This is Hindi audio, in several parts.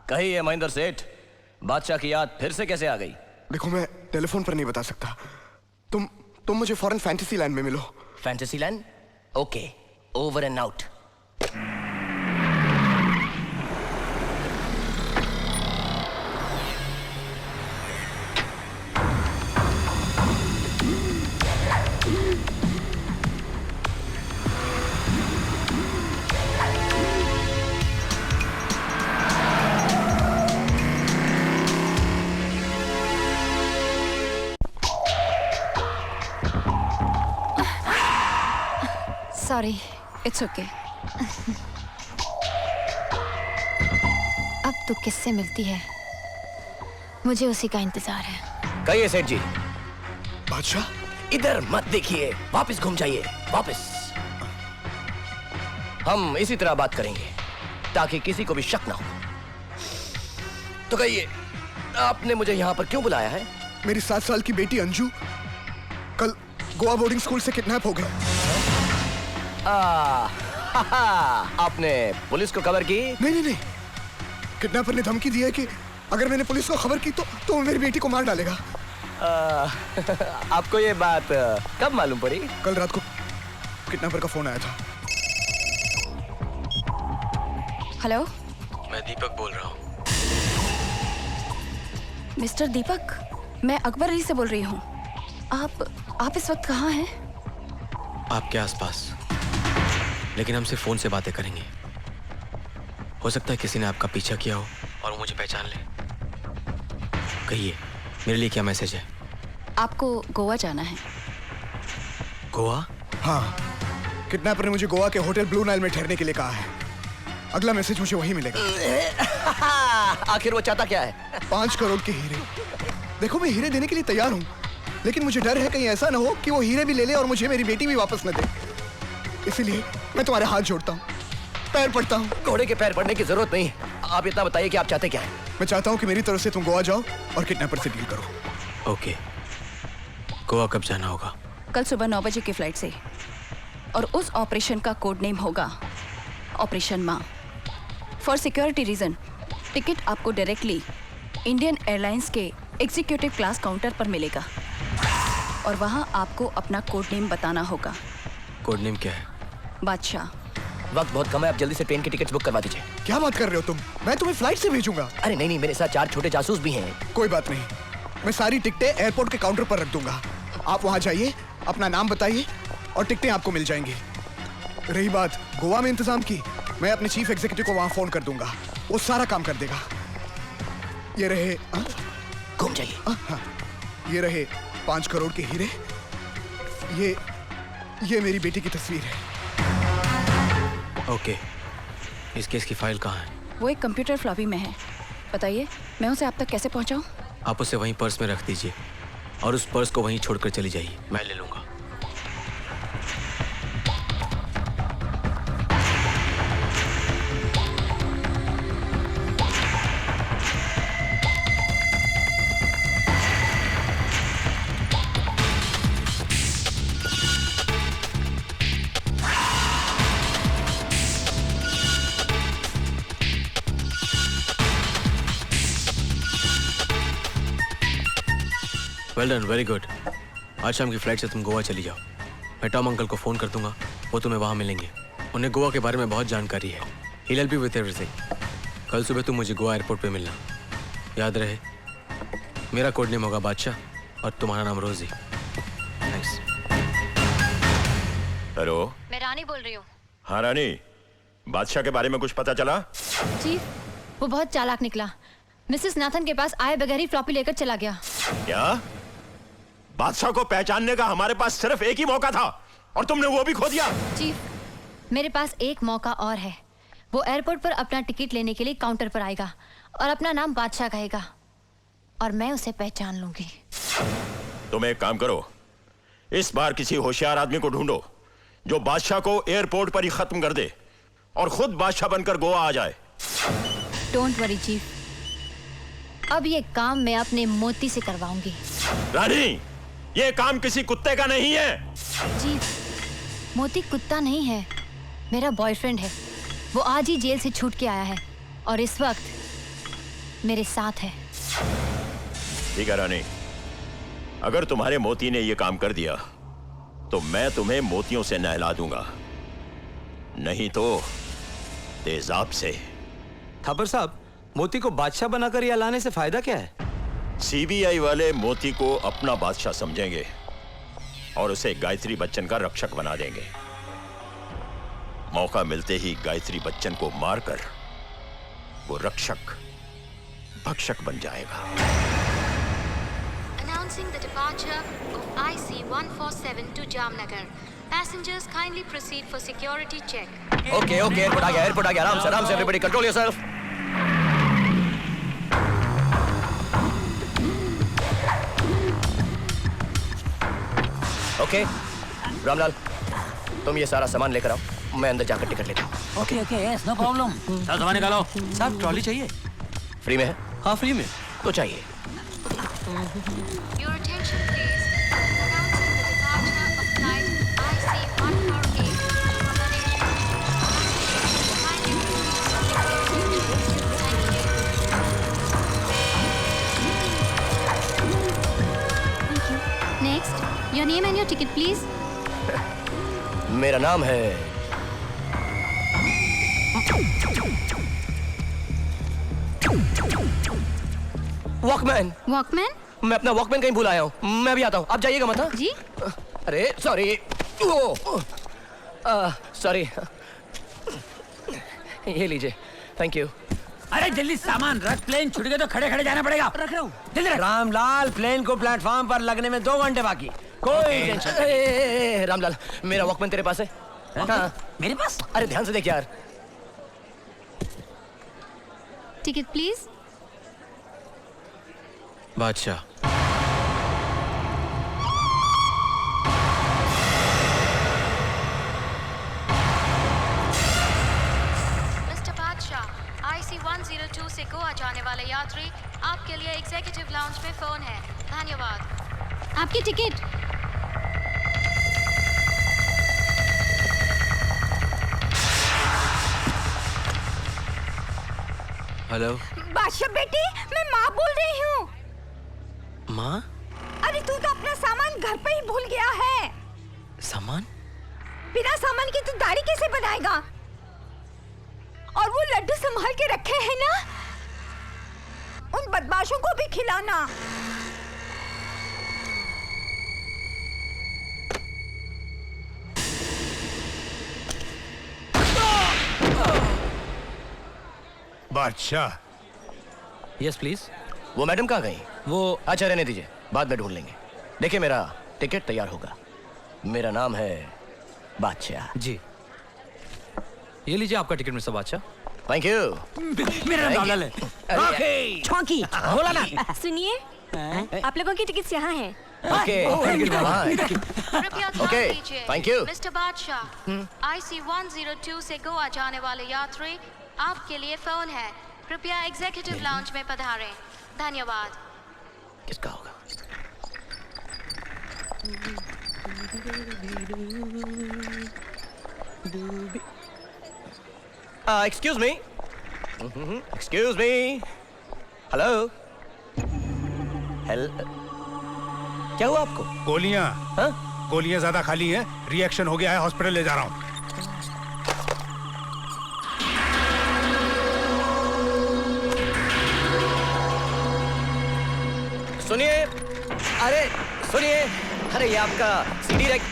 कहिए महेंद्र सेठ, बादशाह की याद फिर से कैसे आ गई? देखो, मैं टेलीफोन पर नहीं बता सकता। तुम मुझे फॉरेन फैंटेसी लैंड में मिलो। Fantasy land? Okay, over and out. Sorry, it's okay. अब तू किससे मिलती है? मुझे उसी का इंतजार है। कहिए सेठ जी। बादशाह, इधर मत देखिए, वापस घूम जाइए, वापस। हम इसी तरह बात करेंगे ताकि किसी को भी शक ना हो। तो कहिए, आपने मुझे यहाँ पर क्यों बुलाया है? मेरी 7 साल की बेटी अंजू कल गोवा बोर्डिंग स्कूल से किडनैप हो गई। आपने पुलिस को खबर की? नहीं। किडनैपर ने धमकी दी है कि अगर मैंने पुलिस को खबर की तो वो मेरी बेटी को मार डालेगा। आपको ये बात कब मालूम पड़ी? कल रात को किडनैपर का फोन आया था। हेलो, मैं दीपक बोल रहा हूँ। मिस्टर दीपक, मैं अकबर अली से बोल रही हूँ। आप इस वक्त कहाँ हैं? आपके आसपास, लेकिन हम सिर्फ फोन से बातें करेंगे। हो सकता है किसी ने आपका पीछा किया हो और वो मुझे पहचान ले। कहिए, मेरे लिए क्या मैसेज है? आपको गोवा जाना है। गोवा? हाँ, किडनैपर ने मुझे गोवा के होटल ब्लू नाइल में ठहरने के लिए कहा है। अगला मैसेज मुझे वही मिलेगा। आखिर वो चाहता क्या है? 5 करोड़ के हीरे। देखो, मैं हीरे देने के लिए तैयार हूँ, लेकिन मुझे डर है कहीं ऐसा ना हो कि वो हीरे भी ले ले और मुझे मेरी बेटी भी वापस न दे। इसीलिए मैं तुम्हारे हाथ जोड़ता हूँ, पैर पड़ता हूँ। घोड़े के पैर पड़ने की जरूरत नहीं। आप इतना बताइए कि आप चाहते क्या हैं? मैं चाहता हूँ कि मेरी तरफ से तुम गोवा जाओ और किडनैपर से डील करो। ओके, गोवा कब जाना होगा? कल सुबह 9 बजे की फ्लाइट से, और उस ऑपरेशन का कोड नेम होगा ऑपरेशन माँ। फॉर सिक्योरिटी रीजन टिकट आपको डायरेक्टली इंडियन एयरलाइंस के एग्जीक्यूटिव क्लास काउंटर पर मिलेगा और वहाँ आपको अपना कोड नेम बताना होगा। कोड नेम क्या है? बादशाह। वक्त बहुत कम है, आप जल्दी से ट्रेन की टिकट बुक करवा दीजिए। क्या बात कर रहे हो तुम? मैं तुम्हें फ्लाइट से भेजूंगा। अरे नहीं, मेरे साथ 4 छोटे जासूस भी हैं। कोई बात नहीं, मैं सारी टिकटें एयरपोर्ट के काउंटर पर रख दूंगा। आप वहां जाइए, अपना नाम बताइए और टिकटें आपको मिल जाएंगी। रही बात गोवा में इंतजाम की, मैं अपने चीफ एग्जीक्यूटिव को वहां फोन कर दूंगा, वो सारा काम कर देगा। ये रहे, घूम जाइए। ये रहे 5 करोड़ के हीरे। ये मेरी बेटी की तस्वीर है। ओके, इस केस की फाइल कहाँ है? वो एक कंप्यूटर फ्लॉपी में है। बताइए, मैं उसे आप तक कैसे पहुंचाऊं? आप उसे वहीं पर्स में रख दीजिए और उस पर्स को वहीं छोड़कर चली जाइए, मैं ले लूंगा। Well done, very good. आज शाम की फ्लाइट से तुम गोवा चली जाओ। मैं टॉम अंकल को फ़ोन कर दूंगा, वो तुम्हें वहाँ मिलेंगे। उन्हें गोवा के बारे में बहुत जानकारी है। He'll help you with everything। कल सुबह तुम मुझे गोवा एयरपोर्ट पे मिलना। याद रहे, मेरा कोड नेम होगा बादशाह और तुम्हारा नाम रोजी। थैंक्स। हेलो, मैं रानी बोल रही हूँ। हाँ रानी, बादशाह के बारे में कुछ पता चला? चीफ, वो बहुत चालाक निकला। मिसेस नाथन के पास आए बगैर ही फ्लॉपी लेकर चला गया। क्या? बादशाह को पहचानने का हमारे पास सिर्फ एक ही मौका था और तुमने वो भी खो दिया। चीफ, मेरे पास एक मौका और है। वो एयरपोर्ट पर अपना टिकट लेने के लिए काउंटर पर आएगा और अपना नाम बादशाह कहेगा और मैं उसे पहचान लूंगी। तुम एक काम करो, इस बार किसी होशियार आदमी को ढूंढो जो बादशाह को एयरपोर्ट पर ही खत्म कर दे और खुद बादशाह बनकर गोवा आ जाए। डोंट वरी चीफ, अब ये काम मैं अपने मोती से करवाऊंगी। रानी, ये काम किसी कुत्ते का नहीं है। चीफ, मोती कुत्ता नहीं है, मेरा बॉयफ्रेंड है। वो आज ही जेल से छूट के आया है और इस वक्त मेरे साथ है। ठीक है रानी, अगर तुम्हारे मोती ने यह काम कर दिया तो मैं तुम्हें मोतियों से नहला दूंगा, नहीं तो तेजाब से। थापर साहब, मोती को बादशाह बनाकर यहाँ लाने से फायदा क्या है? सीबीआई वाले मोती को अपना बादशाह समझेंगे और उसे गायत्री बच्चन का रक्षक बना देंगे। मौका मिलते ही गायत्री बच्चन को मारकर वो रक्षक भक्षक बन जाएगा। Announcing the departure of IC-147 to Jamnagar. Passengers kindly proceed for security check. Okay okay, airport आ गया, आराम से everybody control yourself. Okay Ramlal, तुम ये सारा सामान लेकर आओ, मैं अंदर जाकर टिकट लेता हूँ। Okay yes no problem. चलो सामान निकालो। साहब ट्रॉली चाहिए? फ्री में है? हाँ फ्री में। तो चाहिए। Your attention please. Announcing the departure of flight IC-148 from Malaysia. Kindly proceed for security check. Thank you. Next, your name and your ticket please. मेरा नाम है वॉकमैन। Walkman? मैं अपना वॉकमैन कहीं भूल आया हूँ, मैं भी आता हूँ, आप जाइएगा मत। हाँ? जी? अरे सॉरी, सॉरी, ये लीजिए, थैंक यू। अरे जल्दी सामान रख, प्लेन छूट गए तो खड़े खड़े जाना पड़ेगा। रख रहा हूँ, जल्दी रख। रामलाल, प्लेन को प्लेटफॉर्म पर लगने में 2 घंटे बाकी। कोई टेंशन। रामलाल, मेरा वॉकमैन तेरे पास है? हाँ। मेरे पास? अरे ध्यान से देख यार। Ticket please. बादशाह। Mr. Badshah, IC-102 से गोवा जाने वाले यात्री, आपके लिए एग्जीक्यूटिव लाउंज में फोन है। धन्यवाद। आपकी टिकट। हेलो बादशाह बेटी, मैं माँ बोल रही हूँ। माँ? अरे तू तो अपना सामान घर पे ही भूल गया है। सामान? बिना सामान के तू दाढ़ी कैसे बनाएगा? और वो लड्डू संभाल के रखे हैं ना, उन बदमाशों को भी खिलाना। बादशाह। Yes please. वो मैडम कहाँ गई? वो अच्छा रहने दीजिए, बाद में ढूंढ लेंगे। देखिए मेरा टिकट तैयार होगा, मेरा नाम है बादशाह। जी, ये लीजिए आपका टिकट मिस्टर बादशाह। Thank you. मेरा नाम लाल है। ओके। छौंकी बोला ना। सुनिए, आप लोगों की टिकट यहाँ है। ओके कृपया ध्यान Okay, दीजिए। thank you. मिस्टर बादशाह, IC-102 से गोवा जाने वाले यात्री, आपके लिए फोन है। कृपया एग्जीक्यूटिव लाउंज में पधारें। धन्यवाद। किसका होगा? Excuse me, excuse me, hello, क्या हुआ आपको? गोलियां। हाँ? गोलियां ज्यादा खाली हैं, रिएक्शन हो गया है, हॉस्पिटल ले जा रहा हूँ। सुनिए, अरे सुनिए, अरे ये आपका सीडी रैक,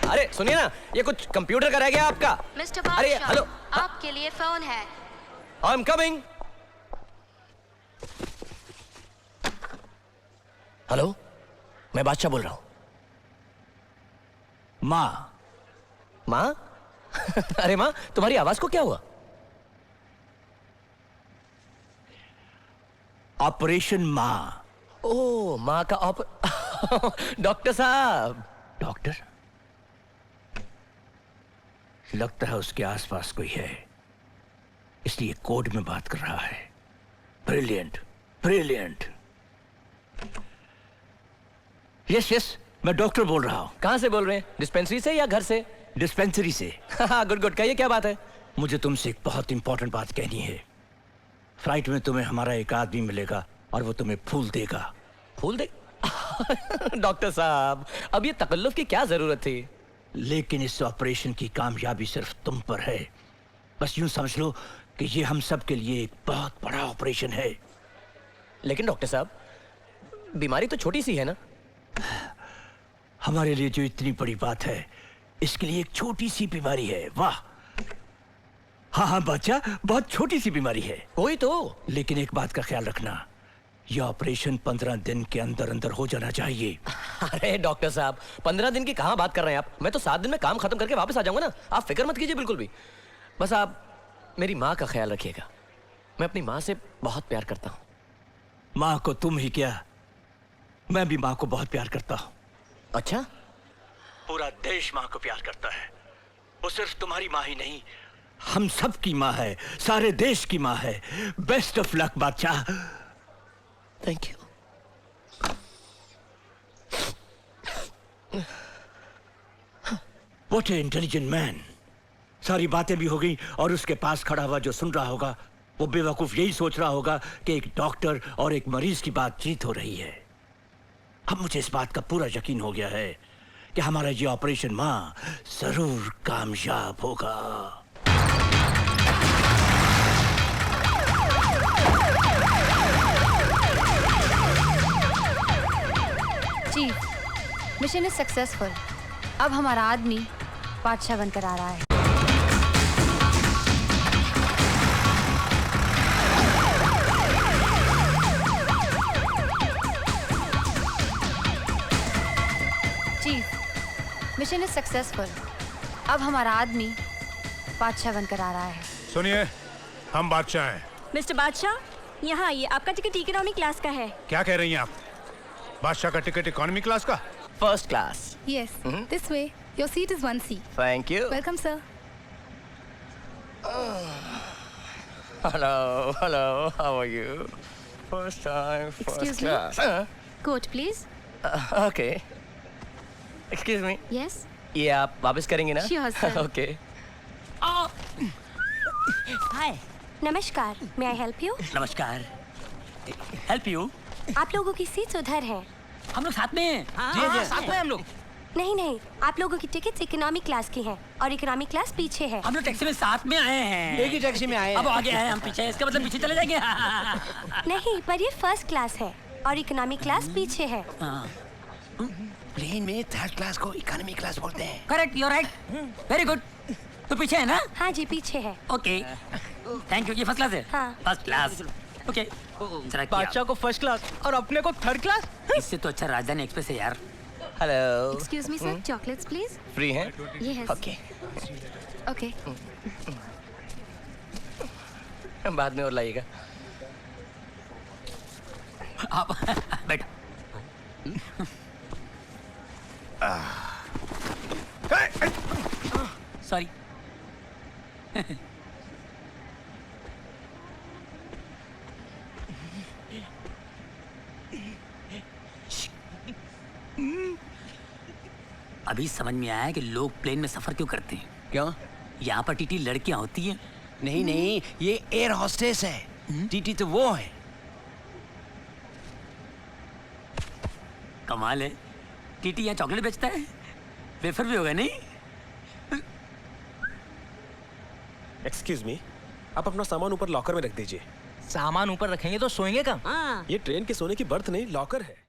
अरे सुनिए ना, ये कुछ कंप्यूटर का रह गया आपका। मिस्टर अरे बादशाह, हेलो, आपके लिए फोन है। I am coming. हेलो, मैं बादशाह बोल रहा हूँ। माँ। माँ? अरे माँ, तुम्हारी आवाज को क्या हुआ? ऑपरेशन माँ। ओ, माँ का डॉक्टर साहब। डॉक्टर? लगता है उसके आसपास कोई है, इसलिए कोड में बात कर रहा है। Brilliant, brilliant. यस यस, मैं डॉक्टर बोल रहा हूँ। कहाँ से बोल रहे हैं? डिस्पेंसरी से या घर से? डिस्पेंसरी से। गुड गुड, कहिए क्या बात है? मुझे तुमसे एक बहुत इंपॉर्टेंट बात कहनी है। फ्लाइट में तुम्हें हमारा एक आदमी मिलेगा और वो तुम्हें फूल देगा। फूल दे? डॉक्टर साहब, अब ये तकल्लुफ की क्या जरूरत थी? लेकिन इस ऑपरेशन की कामयाबी सिर्फ तुम पर है। बस यूं समझ लो कि ये हम सब के लिए एक बहुत बड़ा ऑपरेशन है। लेकिन डॉक्टर साहब, बीमारी तो छोटी सी है ना? हमारे लिए जो इतनी बड़ी बात है, इसके लिए एक छोटी सी बीमारी है। वाह! हाँ हाँ बादशाह, बहुत छोटी सी बीमारी है। कोई तो। लेकिन एक बात का ख्याल रखना, यह ऑपरेशन 15 दिन के अंदर अंदर हो जाना चाहिए। अरे डॉक्टर साहब, 15 दिन की कहाँ बात कर रहे हैं आप? मैं तो 7 दिन में काम खत्म करके वापस आ जाऊंगा ना। आप फिक्र मत कीजिए बिल्कुल भी। बस आप मेरी माँ का ख्याल रखिएगा। मैं अपनी माँ से बहुत प्यार करता हूँ। माँ को तुम ही क्या, मैं भी माँ को बहुत प्यार करता हूँ। अच्छा? पूरा देश माँ को प्यार करता है। वो सिर्फ तुम्हारी माँ ही नहीं, हम सब की माँ है, सारे देश की माँ है। बेस्ट ऑफ लक बादशाह। Thank you. What A intelligent man. सारी बातें भी हो गई और उसके पास खड़ा हुआ जो सुन रहा होगा, वो बेवकूफ यही सोच रहा होगा कि एक डॉक्टर और एक मरीज की बातचीत हो रही है। अब मुझे इस बात का पूरा यकीन हो गया है कि हमारा ये ऑपरेशन माँ जरूर कामयाब होगा। Chief, mission is successful. अब हमारा आदमी बादशाह बनकर आ रहा है। Chief, mission is successful. अब हमारा आदमी बादशाह बनकर आ रहा है। सुनिए, हम बादशाह हैं। मिस्टर बादशाह, यहाँ आइए। आपका टिकट इकोनॉमी क्लास का है। क्या कह रही हैं आप? बादशाह का टिकट इकोनॉमी क्लास का? First class. Yes, this way. Your seat is 1C. Thank you. Welcome, sir. Hello hello, how are you? First time, first Excuse me? Class. Coat, please. Okay. Excuse me, Yes. ये आप वापस करेंगे ना? Sure, sir. ओके। Hi. नमस्कार. May I help you? नमस्कार। Help you? आप लोगों की सीट्स उधर है। हम लोग साथ में हैं। जी साथ में हम लोग। नहीं नहीं, आप लोगों की टिकट्स इकोनॉमी क्लास की हैं और इकोनॉमी क्लास पीछे है। हम लोग टैक्सी में साथ में आए हैं। एक ही टैक्सी में आए अब आगे हैं, हम पीछे हैं। इसका मतलब पीछे चले जाएंगे। नहीं, पर ये फर्स्ट क्लास है और इकोनॉमी क्लास पीछे है। प्लेन में थर्ड क्लास को इकोनॉमी क्लास बोलते हैं। Correct, you right. Very good. तो पीछे है ना? हाँ जी, पीछे है। Okay, thank you. ये फर्स्ट क्लास है? हाँ। First class. ओके। बादशाह को फर्स्ट क्लास और अपने को थर्ड क्लास? इससे तो अच्छा राजधानी एक्सप्रेस है यार। Hello. Excuse me, sir. Chocolates, please. Free हैं? Yes. ओके। Okay. बाद में और लाइएगा। आप बैठ। सॉरी। अभी समझ में आया कि लोग प्लेन में सफर क्यों करते हैं। क्यों? यहाँ पर टीटी लड़कियां होती हैं। नहीं नहीं, ये एयर हॉस्टेस है। टीटी तो वो है। कमाल है, टीटी यहाँ चॉकलेट बेचता है। वेफर भी होगा नहीं? एक्सक्यूज मी, आप अपना सामान ऊपर लॉकर में रख दीजिए। सामान ऊपर रखेंगे तो सोएंगे कहाँ? ये ट्रेन के सोने की बर्थ नहीं, लॉकर है।